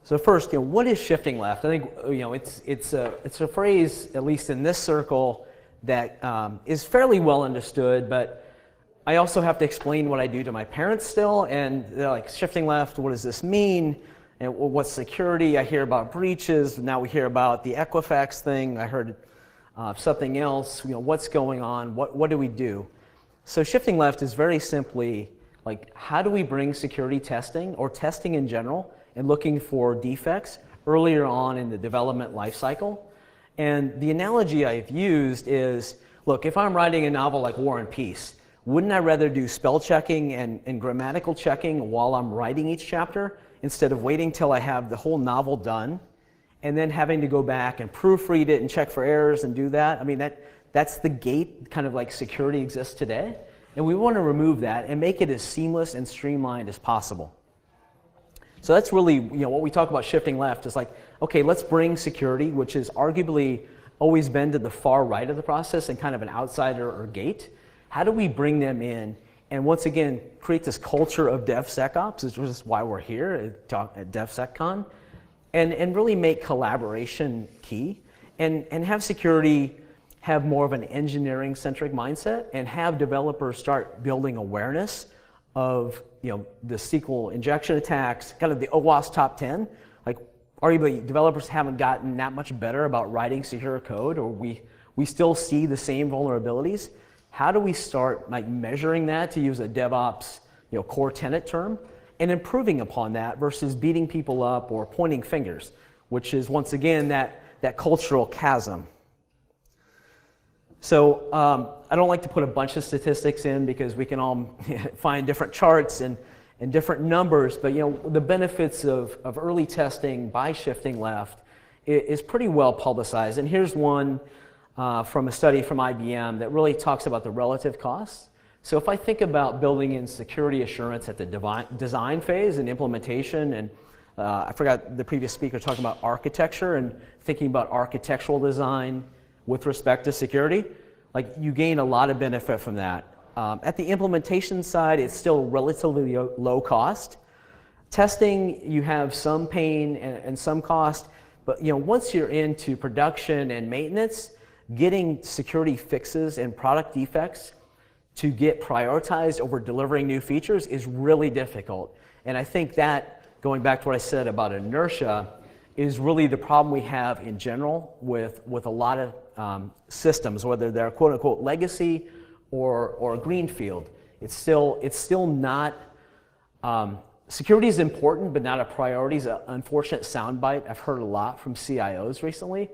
So first, what is shifting left? I think it's a phrase, at least in this circle, that is fairly well understood, but I also have to explain what I do to my parents still, and they're like, shifting left, what does this mean? And what's security? I hear about breaches, now we hear about the Equifax thing, I heard something else, what's going on, what do we do? So shifting left is very simply, like, how do we bring security testing, or testing in general, and looking for defects earlier on in the development lifecycle? And the analogy I've used is, look, if I'm writing a novel like War and Peace, wouldn't I rather do spell checking and grammatical checking while I'm writing each chapter, instead of waiting till I have the whole novel done, and then having to go back and proofread it and check for errors and do that? I mean, that's the gate, kind of like security exists today. And we want to remove that and make it as seamless and streamlined as possible. So that's really, what we talk about shifting left is like, okay, let's bring security, which has arguably always been to the far right of the process and kind of an outsider or gate. How do we bring them in and once again create this culture of DevSecOps, which is why we're here at DevSecCon, and really make collaboration key, and have security have more of an engineering-centric mindset, and have developers start building awareness of the SQL injection attacks, kind of the OWASP top 10. Like, arguably, developers haven't gotten that much better about writing secure code, or we still see the same vulnerabilities. How do we start measuring that, to use a DevOps core tenet term, and improving upon that versus beating people up or pointing fingers, which is once again that cultural chasm. So I don't like to put a bunch of statistics in because we can all find different charts and different numbers, but the benefits of early testing by shifting left is pretty well publicized. And here's one from a study from IBM that really talks about the relative costs. So if I think about building in security assurance at the design phase and implementation, and I forgot the previous speaker talking about architecture and thinking about architectural design with respect to security, like, you gain a lot of benefit from that. At the implementation side, it's still relatively low cost. Testing, you have some pain and some cost, but once you're into production and maintenance, getting security fixes and product defects to get prioritized over delivering new features is really difficult. And I think that, going back to what I said about inertia, is really the problem we have in general with a lot of systems, whether they're quote unquote legacy or greenfield. It's still not, security is important, but not a priority. Is an unfortunate soundbite I've heard a lot from CIOs recently.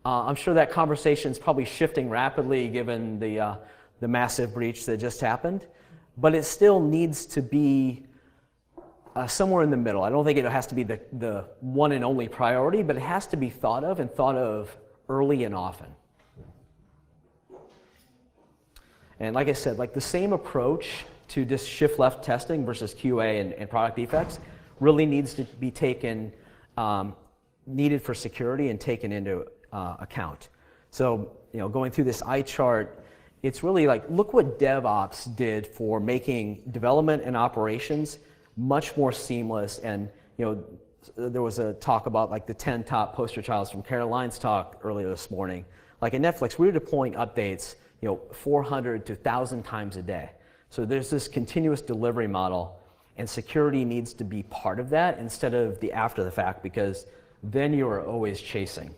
I'm sure that conversation is probably shifting rapidly given the massive breach that just happened, but it still needs to be somewhere in the middle. I don't think it has to be the one and only priority, but it has to be thought of early and often. And like I said, like, the same approach to just shift left testing versus QA and product defects really needs to be taken, needed for security and taken into account. So, going through this eye chart, it's really like, look what DevOps did for making development and operations much more seamless. And there was a talk about like the 10 top poster childs from Caroline's talk earlier this morning. Like at Netflix, we were deploying updates 400 to 1,000 times a day. So there's this continuous delivery model, and security needs to be part of that instead of the after the fact, because then you are always chasing.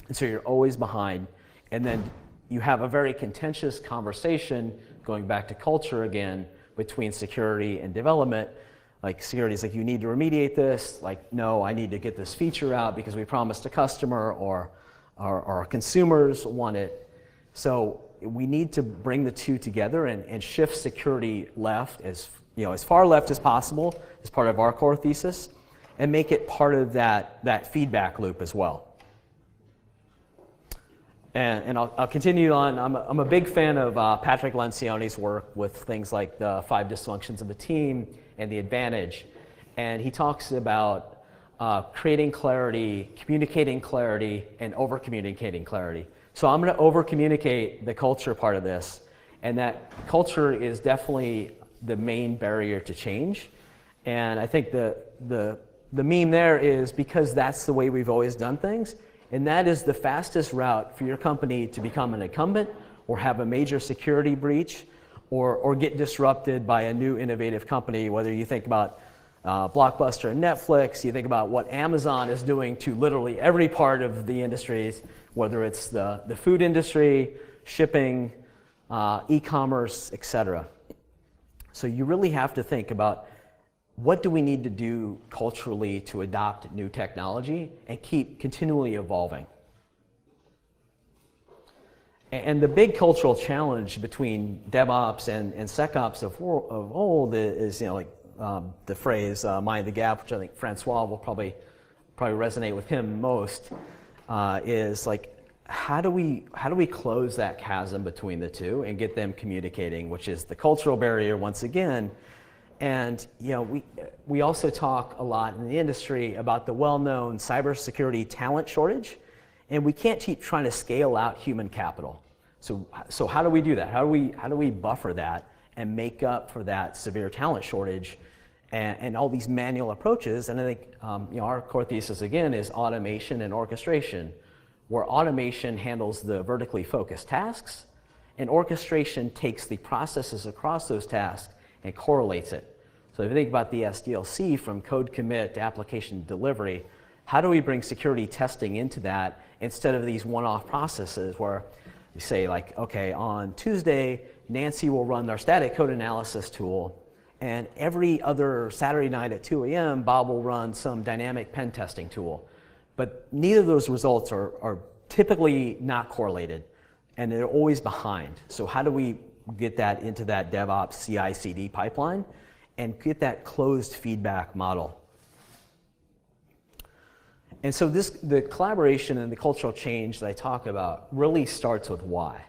And so you're always behind, and then you have a very contentious conversation, going back to culture again, between security and development. Like, security is like, you need to remediate this. Like, no, I need to get this feature out because we promised a customer, or our consumers want it. So we need to bring the two together and shift security left, as far left as possible, as part of our core thesis, and make it part of that feedback loop as well. And I'll continue on. I'm a big fan of Patrick Lencioni's work with things like the 5 dysfunctions of a team and the advantage. And he talks about creating clarity, communicating clarity, and over-communicating clarity. So I'm going to over-communicate the culture part of this. And that culture is definitely the main barrier to change. And I think the the meme there is because that's the way we've always done things, and that is the fastest route for your company to become an incumbent or have a major security breach or get disrupted by a new innovative company, whether you think about Blockbuster and Netflix, you think about what Amazon is doing to literally every part of the industries, whether it's the food industry, shipping, e-commerce, etc. So you really have to think about what do we need to do culturally to adopt new technology and keep continually evolving. And the big cultural challenge between DevOps and SecOps of old is, the phrase "mind the gap," which I think Francois will probably resonate with him most. Is like, how do we close that chasm between the two and get them communicating, which is the cultural barrier once again. And we also talk a lot in the industry about the well-known cybersecurity talent shortage, and we can't keep trying to scale out human capital. So how do we do that? How do we buffer that and make up for that severe talent shortage and all these manual approaches? And I think our core thesis again is automation and orchestration, where automation handles the vertically focused tasks, and orchestration takes the processes across those tasks and correlates it. So if you think about the SDLC from code commit to application delivery, how do we bring security testing into that instead of these one-off processes where you say like, okay, on Tuesday, Nancy will run our static code analysis tool, and every other Saturday night at 2 a.m., Bob will run some dynamic pen testing tool. But neither of those results are typically not correlated, and they're always behind. So how do we get that into that DevOps CI/CD pipeline and get that closed feedback model? And so the collaboration and the cultural change that I talk about really starts with why.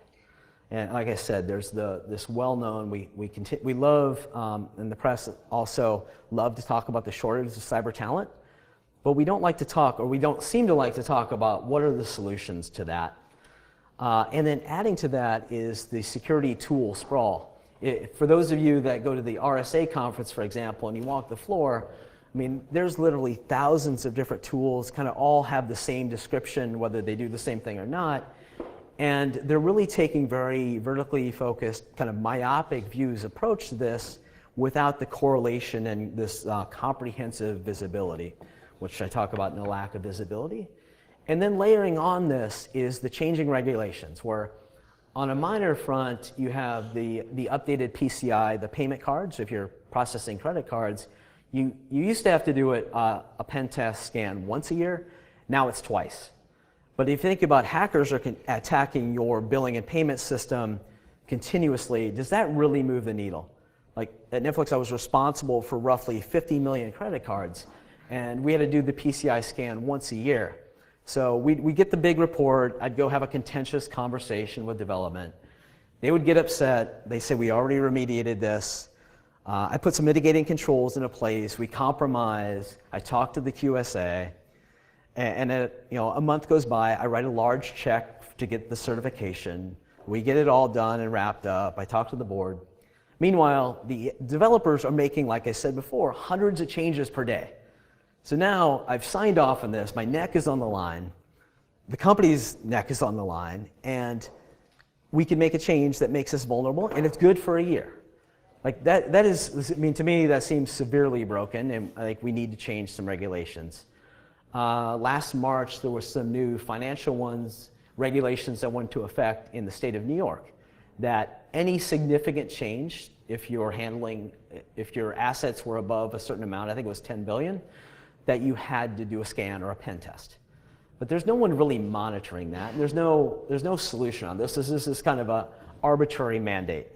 And like I said, there's this well-known, we love, and the press also love to talk about the shortage of cyber talent, but we don't like to talk, or we don't seem to like to talk about what are the solutions to that. And then adding to that is the security tool sprawl. For those of you that go to the RSA conference, for example, and you walk the floor, I mean, there's literally thousands of different tools, kind of all have the same description, whether they do the same thing or not. And they're really taking very vertically focused, kind of myopic views approach to this without the correlation and this comprehensive visibility, which I talk about in the lack of visibility. And then layering on this is the changing regulations, where on a minor front, you have the updated PCI, the payment cards. If you're processing credit cards, you used to have to do a pen test scan once a year. Now it's twice. But if you think about hackers are attacking your billing and payment system continuously, does that really move the needle? Like at Netflix, I was responsible for roughly 50 million credit cards, and we had to do the PCI scan once a year. So we get the big report. I'd go have a contentious conversation with development. They would get upset. They say, we already remediated this. I put some mitigating controls into place. We compromise. I talk to the QSA. And a month goes by. I write a large check to get the certification. We get it all done and wrapped up. I talk to the board. Meanwhile, the developers are making, like I said before, hundreds of changes per day. So now I've signed off on this, my neck is on the line, the company's neck is on the line, and we can make a change that makes us vulnerable, and it's good for a year. Like that is, I mean, to me, that seems severely broken, and I think we need to change some regulations. Last March, there were some new financial regulations that went into effect in the state of New York, that any significant change, if your assets were above a certain amount, I think it was 10 billion, that you had to do a scan or a pen test. But there's no one really monitoring that, and there's no solution on this. This is kind of an arbitrary mandate.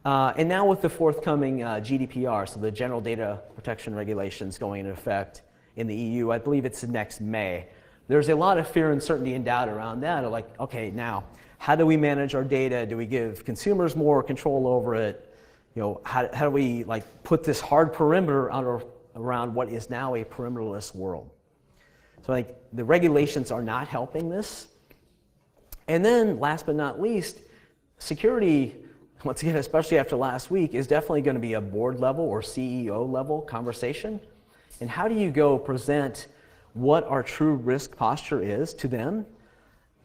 And now with the forthcoming GDPR, so the General Data Protection Regulations going into effect in the EU, I believe it's next May. There's a lot of fear, uncertainty, and doubt around that. Like, okay, now, how do we manage our data? Do we give consumers more control over it? How do we put this hard perimeter around what is now a perimeterless world? So the regulations are not helping this. And then last but not least, security, once again, especially after last week, is definitely going to be a board level or CEO level conversation. And how do you go present what our true risk posture is to them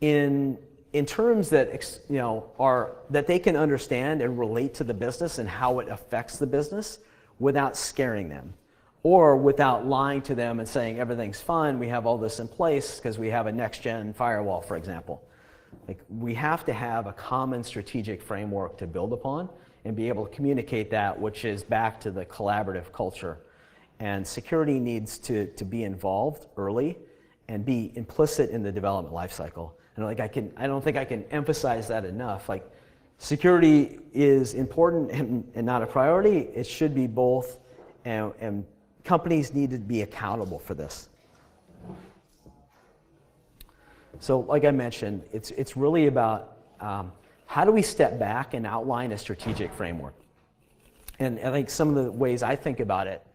in terms that are that they can understand and relate to the business and how it affects the business without scaring them, or without lying to them and saying everything's fine, we have all this in place because we have a next-gen firewall, for example. Like, we have to have a common strategic framework to build upon and be able to communicate that, which is back to the collaborative culture. And security needs to be involved early and be implicit in the development lifecycle. And I don't think I can emphasize that enough. Like, security is important and not a priority. It should be both, and companies need to be accountable for this. So like I mentioned, it's really about how do we step back and outline a strategic framework. And I think some of the ways I think about it,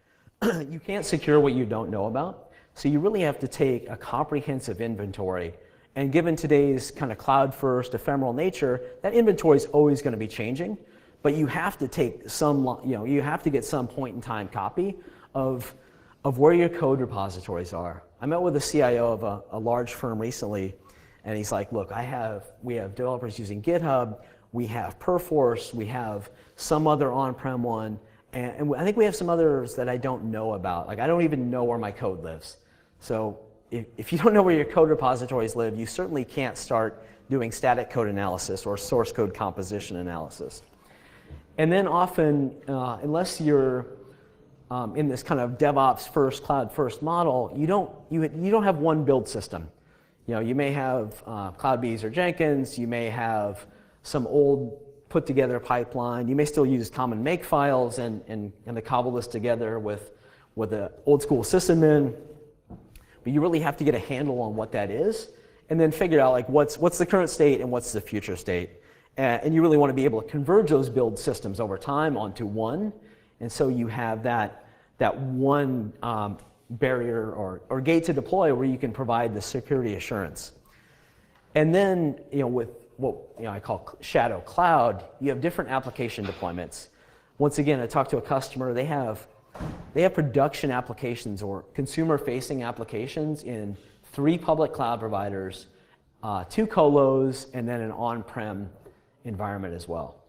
you can't secure what you don't know about. So you really have to take a comprehensive inventory. And given today's kind of cloud-first, ephemeral nature, that inventory is always going to be changing. But you have to take some, you have to get some point-in-time copy of where your code repositories are. I met with a CIO of a large firm recently, and he's like, look, we have developers using GitHub, we have Perforce, we have some other on-prem one, and I think we have some others that I don't know about. Like, I don't even know where my code lives. So if you don't know where your code repositories live, you certainly can't start doing static code analysis or source code composition analysis. And then often, unless you're in this kind of DevOps first, cloud first model, you don't have one build system. You may have CloudBees or Jenkins, you may have some old put together pipeline, you may still use common make files and cobble this together with the old school sysadmin. But you really have to get a handle on what that is, and then figure out like what's the current state and what's the future state. And you really want to be able to converge those build systems over time onto one. And so you have that one barrier or gate to deploy where you can provide the security assurance. And then with what I call shadow cloud, you have different application deployments. Once again, I talked to a customer. They have production applications or consumer-facing applications in 3 public cloud providers, 2 colos, and then an on-prem environment as well.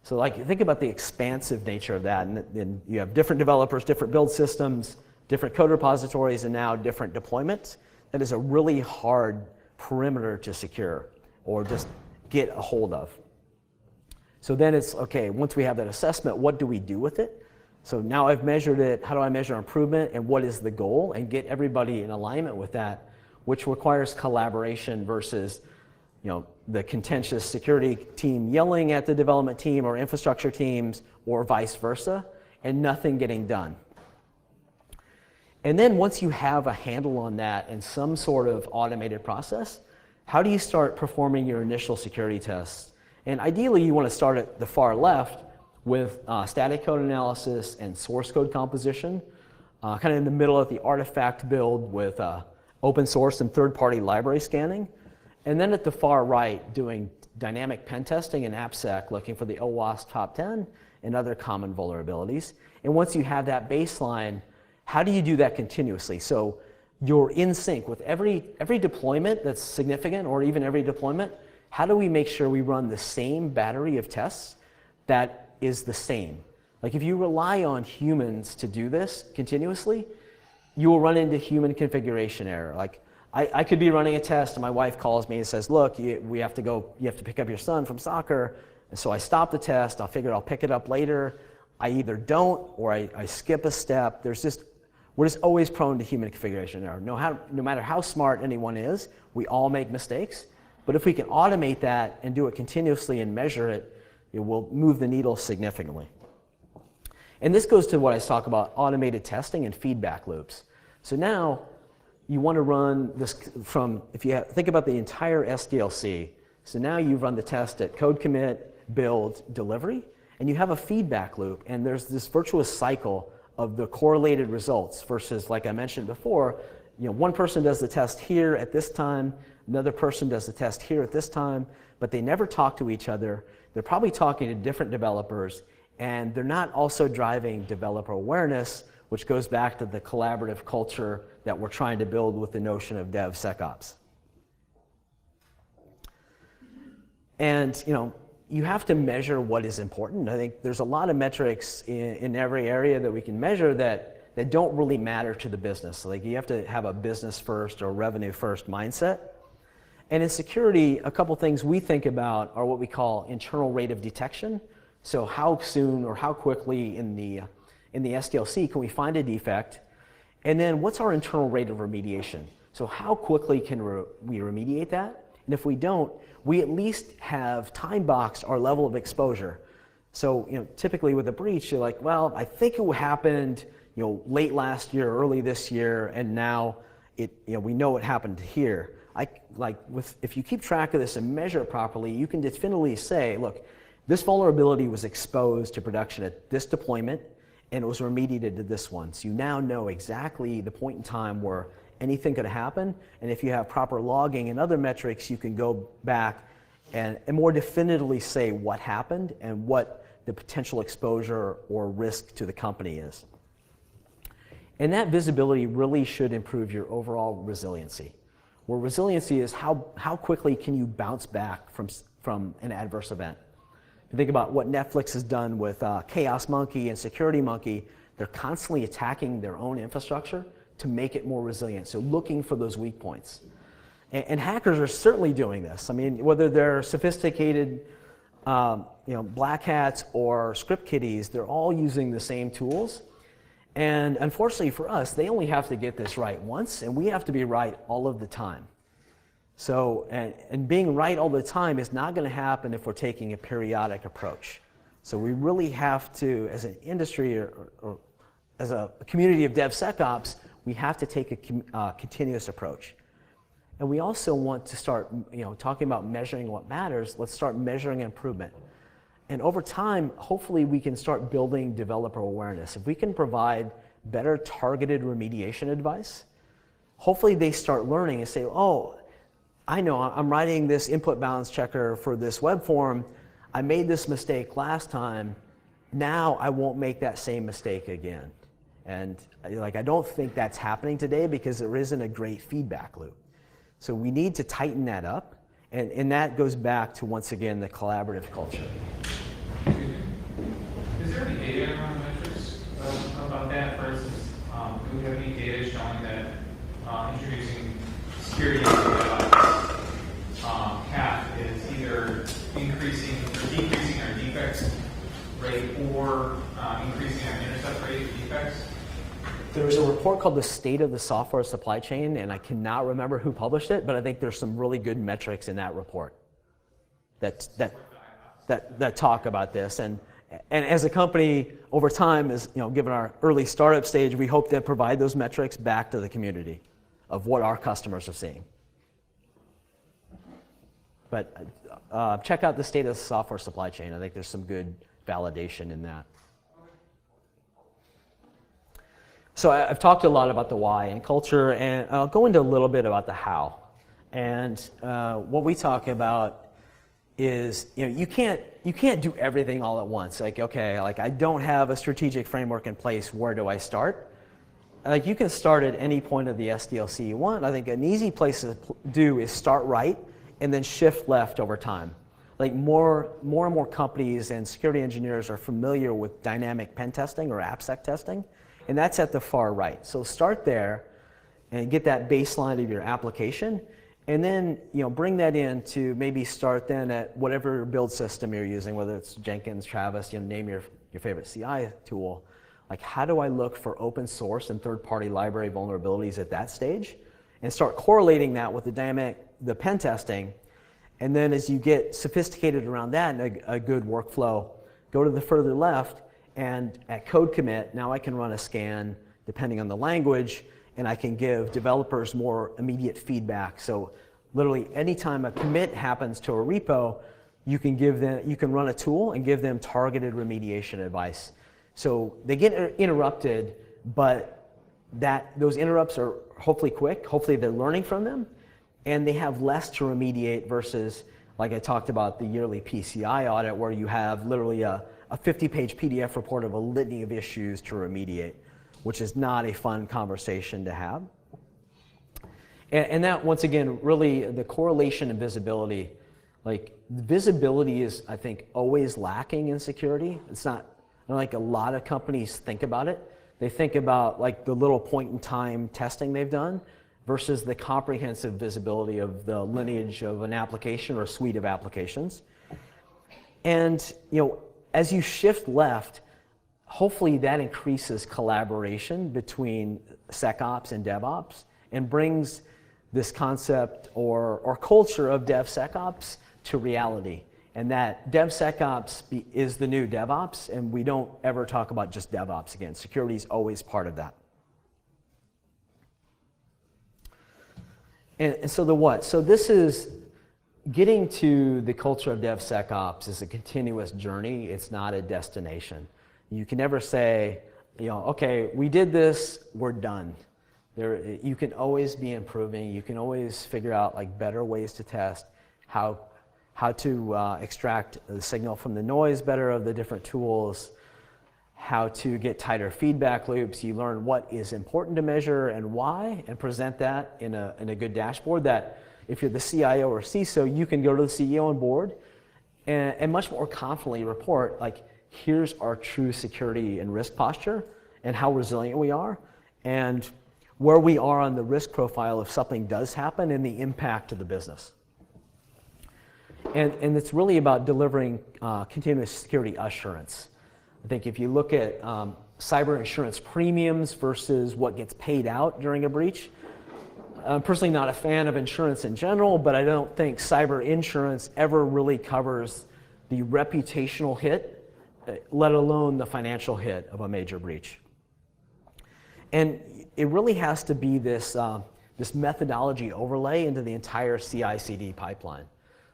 So like, think about the expansive nature of that, and you have different developers, different build systems, different code repositories, and now different deployments. That is a really hard perimeter to secure or just get a hold of. So then it's, okay, once we have that assessment, what do we do with it? So now I've measured it, how do I measure improvement, and what is the goal, and get everybody in alignment with that, which requires collaboration versus the contentious security team yelling at the development team or infrastructure teams or vice versa, and nothing getting done. And then once you have a handle on that and some sort of automated process, how do you start performing your initial security tests? And ideally, you want to start at the far left with static code analysis and source code composition, kind of in the middle of the artifact build with open source and third-party library scanning. And then at the far right, doing dynamic pen testing and AppSec, looking for the OWASP top 10 and other common vulnerabilities. And once you have that baseline, how do you do that continuously? So you're in sync with every deployment that's significant, or even every deployment. How do we make sure we run the same battery of tests that is the same? Like, if you rely on humans to do this continuously, you will run into human configuration error. Like, I could be running a test and my wife calls me and says, look, you have to pick up your son from soccer. And so I stop the test, I'll figure I'll pick it up later. I either don't or I skip a step. We're just always prone to human configuration error. No matter how smart anyone is, we all make mistakes. But if we can automate that and do it continuously and measure it, it will move the needle significantly. And this goes to what I talk about, automated testing and feedback loops. So now you want to run this from, think about the entire SDLC. So now you run the test at code commit, build, delivery, and you have a feedback loop, and there's this virtuous cycle of the correlated results versus, like I mentioned before, one person does the test here at this time, another person does the test here at this time, but they never talk to each other. They're probably talking to different developers, and they're not also driving developer awareness which goes back to the collaborative culture that we're trying to build with the notion of DevSecOps. And you have to measure what is important. I think there's a lot of metrics in every area that we can measure that don't really matter to the business. Like you have to have a business first or revenue first mindset. And in security, a couple things we think about are what we call internal rate of detection. So how soon or how quickly in the SDLC can we find a defect? And then what's our internal rate of remediation? So how quickly can we remediate that? And if we don't, we at least have time boxed our level of exposure. So typically with a breach, you're like, well, I think it happened late last year, early this year, and now we know it happened here. If you keep track of this and measure it properly, you can definitively say, look, this vulnerability was exposed to production at this deployment, and it was remediated to this one. So you now know exactly the point in time where anything could happen, and if you have proper logging and other metrics, you can go back and more definitively say what happened and what the potential exposure or risk to the company is. And that visibility really should improve your overall resiliency. Where resiliency is how quickly can you bounce back from an adverse event. If you think about what Netflix has done with Chaos Monkey and Security Monkey, they're constantly attacking their own infrastructure to make it more resilient, so looking for those weak points. And hackers are certainly doing this. I mean, whether they're sophisticated black hats or script kiddies, they're all using the same tools. And unfortunately for us, they only have to get this right once, and we have to be right all of the time. So, and being right all the time is not going to happen if we're taking a periodic approach. So we really have to, as an industry or as a community of DevSecOps, we have to take a continuous approach. And we also want to start, talking about measuring what matters, let's start measuring improvement. And over time, hopefully we can start building developer awareness. If we can provide better targeted remediation advice, hopefully they start learning and say, oh, I know I'm writing this input balance checker for this web form. I made this mistake last time. Now I won't make that same mistake again. And I don't think that's happening today because there isn't a great feedback loop. So we need to tighten that up. And that goes back to, once again, the collaborative culture. Is there any data around metrics about that? For instance, do we have any data showing that introducing security into DevOps path is either increasing or decreasing our defects rate or increasing our intercept rate of defects? There's a report called The State of the Software Supply Chain, and I cannot remember who published it, but I think there's some really good metrics in that report that talk about this. And as a company, over time, given our early startup stage, we hope to provide those metrics back to the community of what our customers are seeing. But check out The State of the Software Supply Chain. I think there's some good validation in that. So I've talked a lot about the why and culture, and I'll go into a little bit about the how. And what we talk about is, you can't do everything all at once. I don't have a strategic framework in place. Where do I start? You can start at any point of the SDLC you want. I think an easy place to do is start right and then shift left over time. More and more companies and security engineers are familiar with dynamic pen testing or AppSec testing. And that's at the far right. So start there and get that baseline of your application, and then bring that in to maybe start then at whatever build system you're using, whether it's Jenkins, Travis, name your favorite CI tool. How do I look for open source and third-party library vulnerabilities at that stage, and start correlating that with the pen testing. And then as you get sophisticated around that and a good workflow, go to the further left. And at code commit, now I can run a scan depending on the language, and I can give developers more immediate feedback. So literally anytime a commit happens to a repo, you can run a tool and give them targeted remediation advice. So they get interrupted, but those interrupts are hopefully quick. Hopefully they're learning from them, and they have less to remediate versus, like I talked about, the yearly PCI audit, where you have literally a 50-page PDF report of a litany of issues to remediate. which is not a fun conversation to have. And that, once again, really the correlation and visibility, like visibility is, I think, always lacking in security. It's not like a lot of companies think about it. They think about like the little point in time testing they've done versus the comprehensive visibility of the lineage of an application or a suite of applications. And as you shift left, hopefully that increases collaboration between SecOps and DevOps and brings this concept or culture of DevSecOps to reality. And that DevSecOps is the new DevOps, and we don't ever talk about just DevOps again. Security is always part of that. And so the what? So this is getting to the culture of DevSecOps is a continuous journey. It's not a destination. You can never say, okay, we did this, we're done. You can always be improving. You can always figure out like better ways to test, how to extract the signal from the noise better of the different tools, how to get tighter feedback loops. You learn what is important to measure and why, and present that in a good dashboard that if you're the CIO or CISO, you can go to the CEO and board and much more confidently report, like, here's our true security and risk posture and how resilient we are, and where we are on the risk profile if something does happen and the impact to the business. And it's really about delivering continuous security assurance. I think if you look at cyber insurance premiums versus what gets paid out during a breach, I'm personally not a fan of insurance in general, but I don't think cyber insurance ever really covers the reputational hit, let alone the financial hit of a major breach. And it really has to be this methodology overlay into the entire CI/CD pipeline.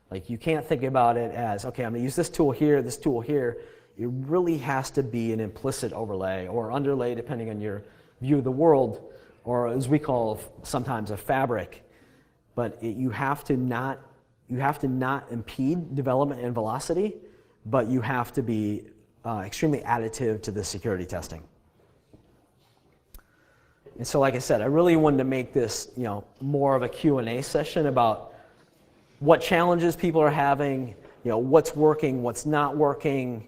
Like, you can't think about it as, okay, I'm gonna use this tool here, this tool here. It really has to be an implicit overlay or underlay, depending on your view of the world, or as we call sometimes a fabric. But you have to not impede development and velocity, but you have to be extremely additive to the security testing. And so, like I said, I really wanted to make this, more of a Q&A session about what challenges people are having, what's working, what's not working,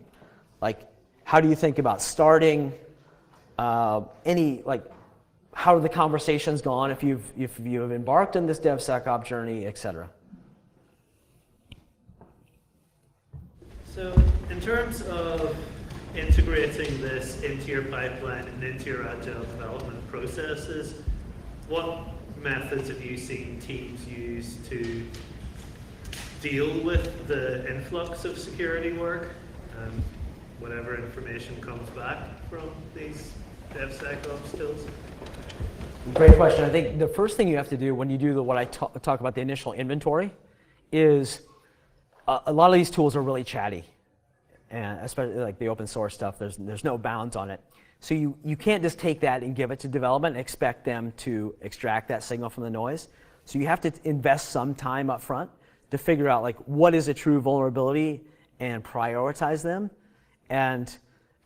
like, how do you think about starting, how are the conversations gone if you've embarked on this DevSecOps journey, et cetera. So in terms of integrating this into your pipeline and into your agile development processes, what methods have you seen teams use to deal with the influx of security work and whatever information comes back from these DevSecOps tools? Great question. I think the first thing you have to do when you do what I talk about the initial inventory is a lot of these tools are really chatty, and especially like the open source stuff. There's no bounds on it, so you can't just take that and give it to development and expect them to extract that signal from the noise. So you have to invest some time up front to figure out like what is a true vulnerability and prioritize them, and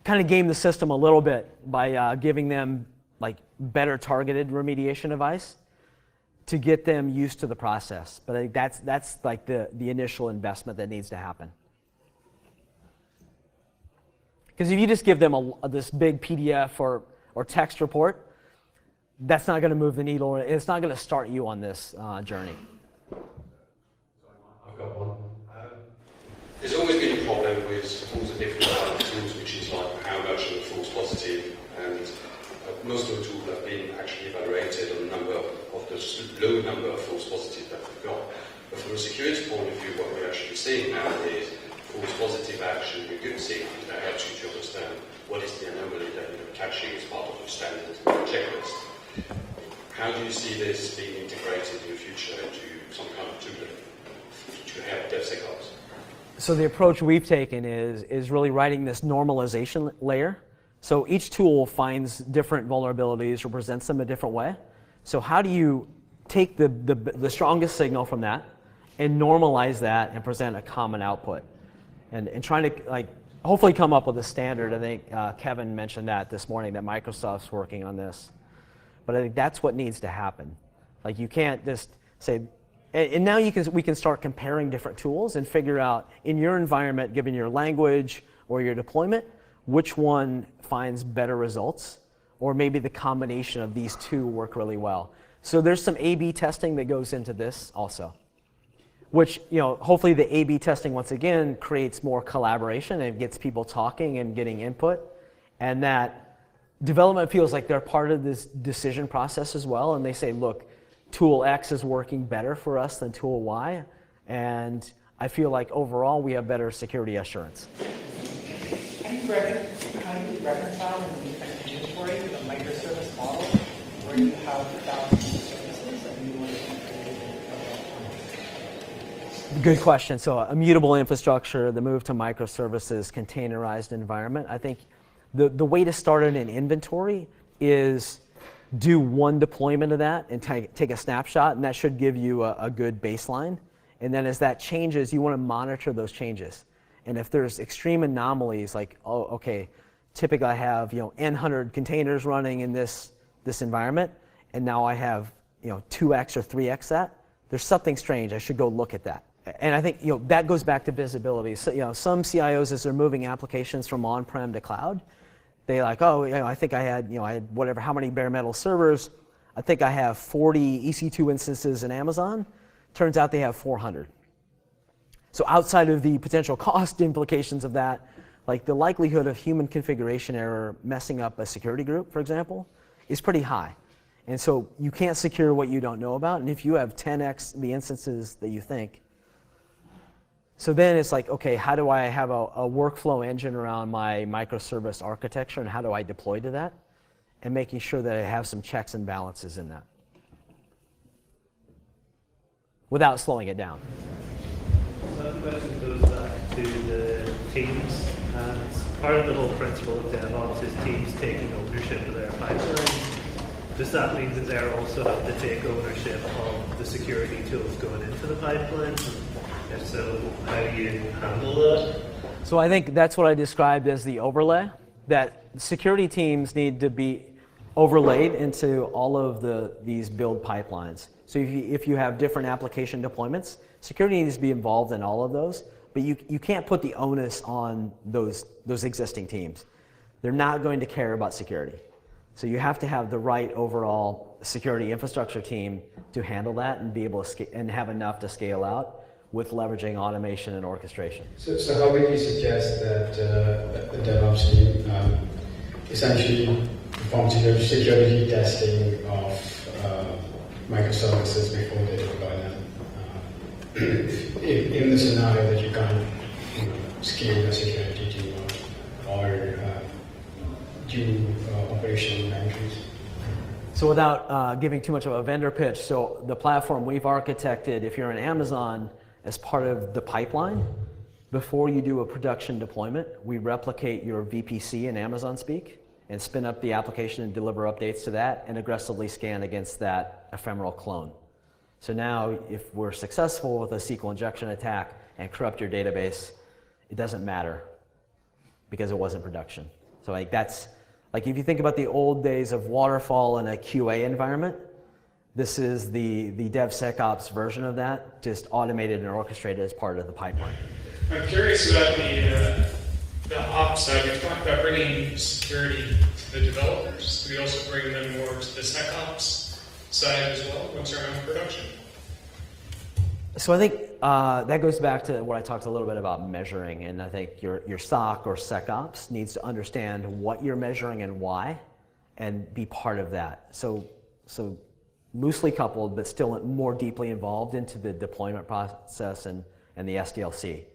kind of game the system a little bit by giving them like better targeted remediation advice to get them used to the process. But I think that's like the initial investment that needs to happen. Because if you just give them this big PDF or text report, that's not going to move the needle. It's not going to start you on this journey. I've got one. There's always been a problem with tools of different tools, which is like how much of a false positive, and most of the tools have been actually evaluated on the low number of false positives that we've got. But from a security point of view, what we're actually seeing now is false positive action you could see that helps you to understand what is the anomaly that you're catching as part of your standard checklist. How do you see this being integrated in the future into some kind of tooling to help DevSecOps? So the approach we've taken is really writing this normalization layer. So each tool finds different vulnerabilities or presents them a different way. So how do you take the strongest signal from that and normalize that and present a common output? And trying to like hopefully come up with a standard. I think Kevin mentioned that this morning, that Microsoft's working on this. But I think that's what needs to happen. Like, you can't just say, and now we can start comparing different tools and figure out in your environment, given your language or your deployment, which one finds better results, or maybe the combination of these two work really well. So there's some A/B testing that goes into this also, which, hopefully the A/B testing, once again, creates more collaboration and gets people talking and getting input, and that development feels like they're part of this decision process as well, and they say, look, tool X is working better for us than tool Y, and I feel like overall we have better security assurance. How do you reconcile and inventory with a microservice model where you have thousands of services and you want to create Good question. So immutable infrastructure, the move to microservices, containerized environment. I think the way to start in an inventory is do one deployment of that and take a snapshot, and that should give you a good baseline. And then as that changes, you want to monitor those changes. And if there's extreme anomalies, like, oh, okay, typically I have n hundred containers running in this environment, and now I have 2x or 3x that, there's something strange. I should go look at that. And I think that goes back to visibility. So some CIOs, as they're moving applications from on-prem to cloud, they like, oh, I think I had whatever, how many bare metal servers? I think I have 40 EC2 instances in Amazon. Turns out they have 400. So outside of the potential cost implications of that, like the likelihood of human configuration error messing up a security group, for example, is pretty high. And so you can't secure what you don't know about. And if you have 10x the instances that you think, so then it's like, okay, how do I have a workflow engine around my microservice architecture, and how do I deploy to that? And making sure that I have some checks and balances in that without slowing it down. So that question goes back to the teams. And part of the whole principle of DevOps is teams taking ownership of their pipeline. Does that mean that they also have to take ownership of the security tools going into the pipeline? If so, how do you handle that? So I think that's what I described as the overlay, that security teams need to be overlaid into all of these build pipelines. So if you have different application deployments, security needs to be involved in all of those, but you can't put the onus on those existing teams. They're not going to care about security. So you have to have the right overall security infrastructure team to handle that and be able to and have enough to scale out with leveraging automation and orchestration. So how would you suggest that the DevOps team essentially perform security testing of microservices before they deploy them? In the scenario that you can't scale the security team or do operational entries. So without giving too much of a vendor pitch, so the platform we've architected, if you're in Amazon, as part of the pipeline, before you do a production deployment, we replicate your VPC in Amazon speak and spin up the application and deliver updates to that and aggressively scan against that ephemeral clone. So now if we're successful with a SQL injection attack and corrupt your database, it doesn't matter because it wasn't production. So like that's, like if you think about the old days of waterfall in a QA environment, this is the DevSecOps version of that, just automated and orchestrated as part of the pipeline. I'm curious about the ops side. We talked about bringing security to the developers. Do we also bring them more to the SecOps side as well once they're on production? So I think that goes back to what I talked a little bit about measuring, and I think your SOC or SecOps needs to understand what you're measuring and why, and be part of that. So loosely coupled, but still more deeply involved into the deployment process and the SDLC.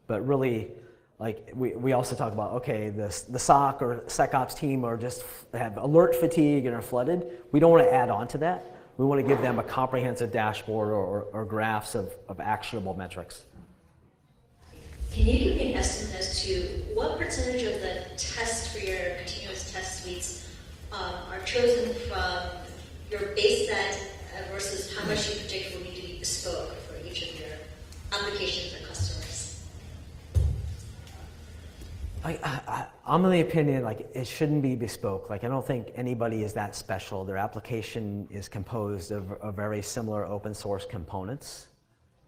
But really, like we also talk about, okay, the SOC or SecOps team are just have alert fatigue and are flooded. We don't want to add on to that. We want to give them a comprehensive dashboard or graphs of actionable metrics. Can you give me an estimate as to what percentage of the tests for your continuous test suites are chosen from your base set versus how much you predict will need to be bespoke for each of your applications and customers? I'm of the opinion like it shouldn't be bespoke. Like I don't think anybody is that special. Their application is composed of very similar open source components.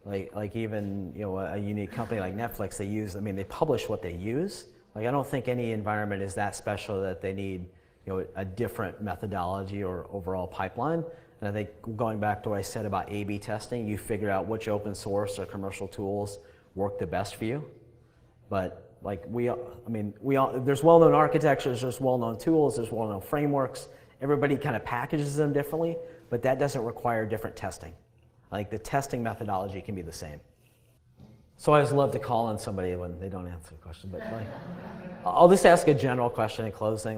Like even a unique company like Netflix, they publish what they use. Like I don't think any environment is that special that they need a different methodology or overall pipeline. And I think going back to what I said about A/B testing, you figure out which open source or commercial tools work the best for you. But like there's well-known architectures, there's well-known tools, there's well-known frameworks. Everybody kind of packages them differently, but that doesn't require different testing. Like the testing methodology can be the same. So I always love to call on somebody when they don't answer a question, but I'll just ask a general question in closing.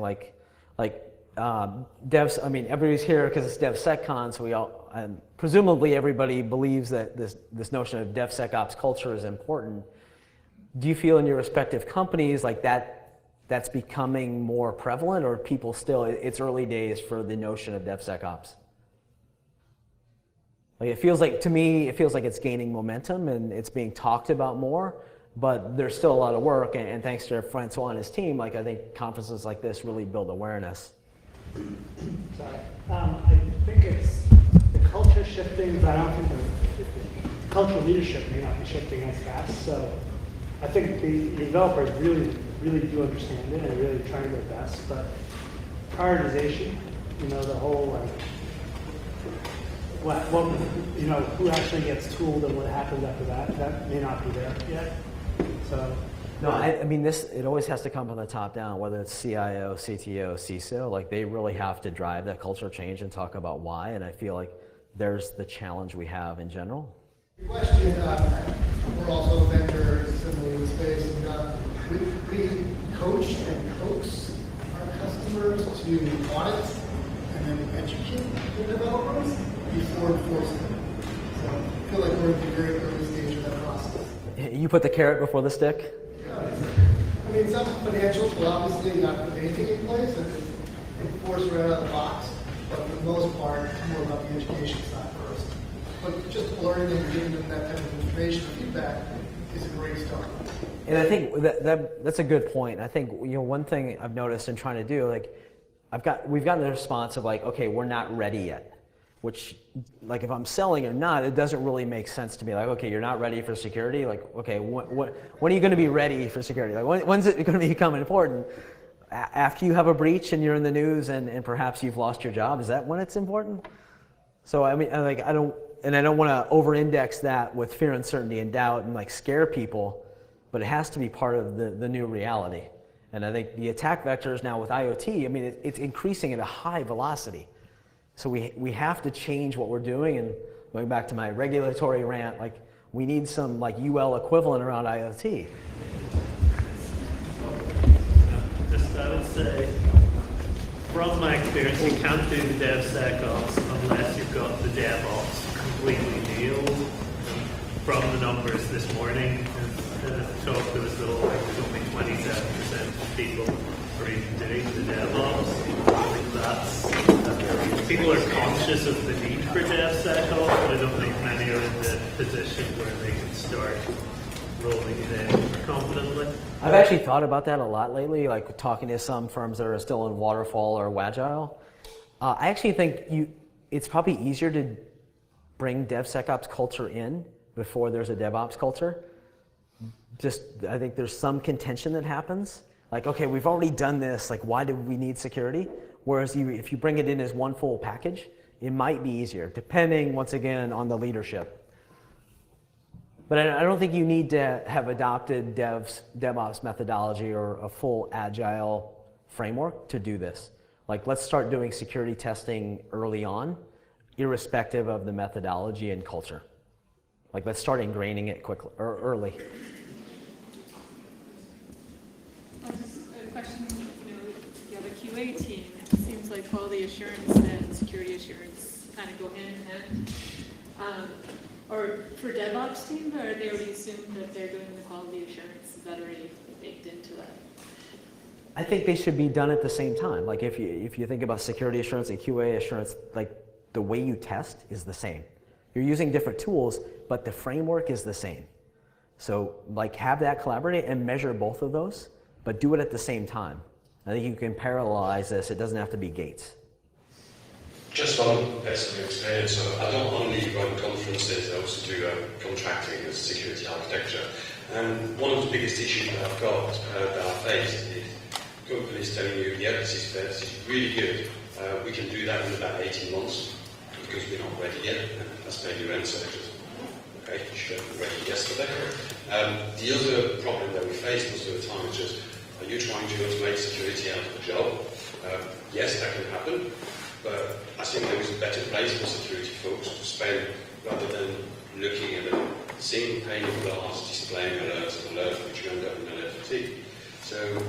Devs, everybody's here because it's DevSecCon, so and presumably everybody believes that this notion of DevSecOps culture is important. Do you feel in your respective companies like that's becoming more prevalent, or people still, it's early days for the notion of DevSecOps? Like to me, it feels like it's gaining momentum and it's being talked about more, but there's still a lot of work, and thanks to Francois and his team, I think conferences like this really build awareness. Sorry. I think it's the culture shifting, but I don't think the cultural leadership may not be shifting as fast. So I think the developers really, really do understand it and really trying their best. But prioritization, the whole who actually gets tooled and what happens after that may not be there yet. So. No, it always has to come from the top down, whether it's CIO, CTO, CISO, like they really have to drive that culture change and talk about why, and I feel like there's the challenge we have in general. The question, we're also vendors similarly in the space, and we coach and coax our customers to audit and then educate the developers before enforcing them. So I feel like we're at the very early stage of that process. You put the carrot before the stick? Some financials will obviously not put anything in place and enforce right out of the box, but for the most part, it's more about the education side first. But just learning and giving them that type of information feedback is a great start. And I think that's a good point. I think one thing I've noticed in trying to do, we've gotten the response of okay, we're not ready yet. Which, if I'm selling or not, it doesn't really make sense to me. Okay, you're not ready for security. Okay, when are you going to be ready for security? When's it going to become important? After you have a breach and you're in the news and perhaps you've lost your job, is that when it's important? So I don't want to over-index that with fear, uncertainty, and doubt and scare people, but it has to be part of the new reality. And I think the attack vectors now with IoT, it's increasing at a high velocity. So we have to change what we're doing, and going back to my regulatory rant, we need some UL equivalent around IoT. I would say, from my experience, you can't do the DevSecOps unless you've got the DevOps completely nailed. From the numbers this morning, in the talk there was there's only 27% of people are even doing the DevOps. I think people are conscious of the need for DevSecOps, but I don't think many are in the position where they can start rolling it in confidently. I've actually thought about that a lot lately, talking to some firms that are still in waterfall or agile. I actually think it's probably easier to bring DevSecOps culture in before there's a DevOps culture. I think there's some contention that happens. Okay, we've already done this, why do we need security? Whereas if you bring it in as one full package, it might be easier, depending, once again, on the leadership. But I don't think you need to have adopted DevOps methodology or a full agile framework to do this. Let's start doing security testing early on, irrespective of the methodology and culture. Let's start ingraining it quickly or early. Just a question, you have a QA team. It seems like quality assurance and security assurance kind of go hand in hand. Or for DevOps team, or they already assume that they're doing the quality assurance? Is that already baked into that? I think they should be done at the same time. If you think about security assurance and QA assurance, the way you test is the same. You're using different tools, but the framework is the same. So have that collaborate and measure both of those but do it at the same time. I think you can parallelize this. It doesn't have to be gates. Just on personal experience, so I don't only run conferences, I also do contracting as security architecture. And one of the biggest issues that I've got that I face is companies telling you, yeah, this is fair, this is really good. We can do that in about 18 months because we're not ready yet. And that's maybe your answer. Okay, you should have been ready yesterday. The other problem that we face most of the time is just, are you trying to automate security out of a job? Yes, that can happen. But I think there is a better place for security folks to spend rather than looking at a single pane of glass displaying alerts, which you end up in alert fatigue. So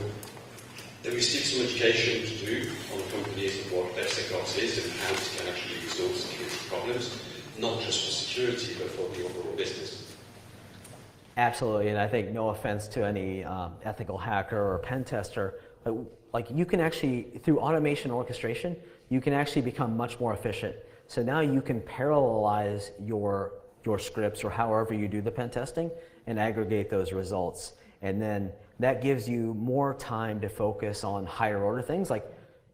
there is still some education to do on companies of what DevSecOps is and how it can actually resolve security problems, not just for security, but for the overall business. Absolutely, and I think no offense to any ethical hacker or pen tester, but like you can actually, through automation orchestration, you can actually become much more efficient. So now you can parallelize your scripts or however you do the pen testing and aggregate those results. And then that gives you more time to focus on higher order things like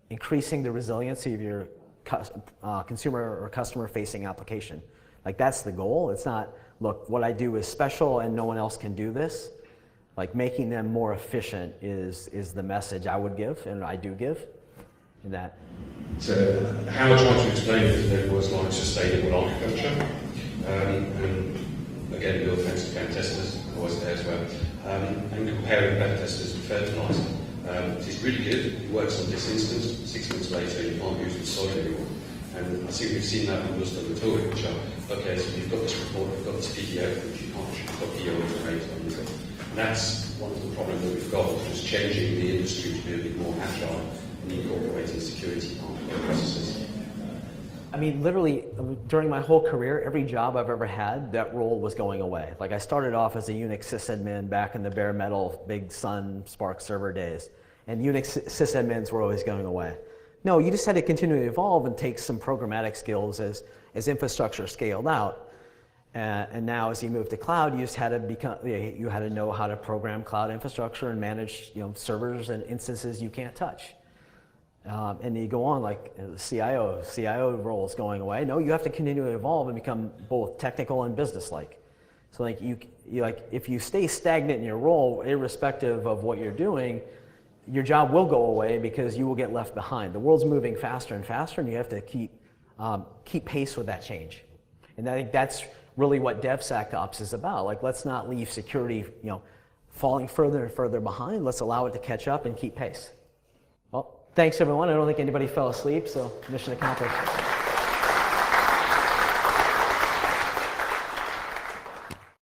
increasing the resiliency of your consumer or customer facing application. Like that's the goal. It's not, look, what I do is special and no one else can do this. Like making them more efficient is the message I would give and I do give in that. So how I try to explain it was like sustainable architecture. And again, no offense to pen testers, I was there as well. And comparing pen testers to fertilizer. It's really good, it works on this instance, 6 months later you can't use the soil anymore. And I think we've seen that with most of the tooling, which are, okay, so you've got this report, you've got this PDF, which you can't actually copy or automate on your. And that's one of the problems that we've got, is changing the industry to be a bit more agile and incorporating security processes. I mean, literally, during my whole career, every job I've ever had, that role was going away. Like I started off as a Unix sysadmin back in the bare metal, Big Sun, Spark server days, and Unix sysadmins were always going away. No, you just had to continue to evolve and take some programmatic skills as infrastructure scaled out. And now, as you move to cloud, you just had to you had to know how to program cloud infrastructure and manage, servers and instances you can't touch. And you go on like CIO role is going away. No, you have to continue to evolve and become both technical and business-like. So like you if you stay stagnant in your role, irrespective of what you're doing, your job will go away because you will get left behind. The world's moving faster and faster, and you have to keep pace with that change. And I think that's really what DevSecOps is about. Like, let's not leave security, falling further and further behind. Let's allow it to catch up and keep pace. Well, thanks everyone. I don't think anybody fell asleep, so mission accomplished.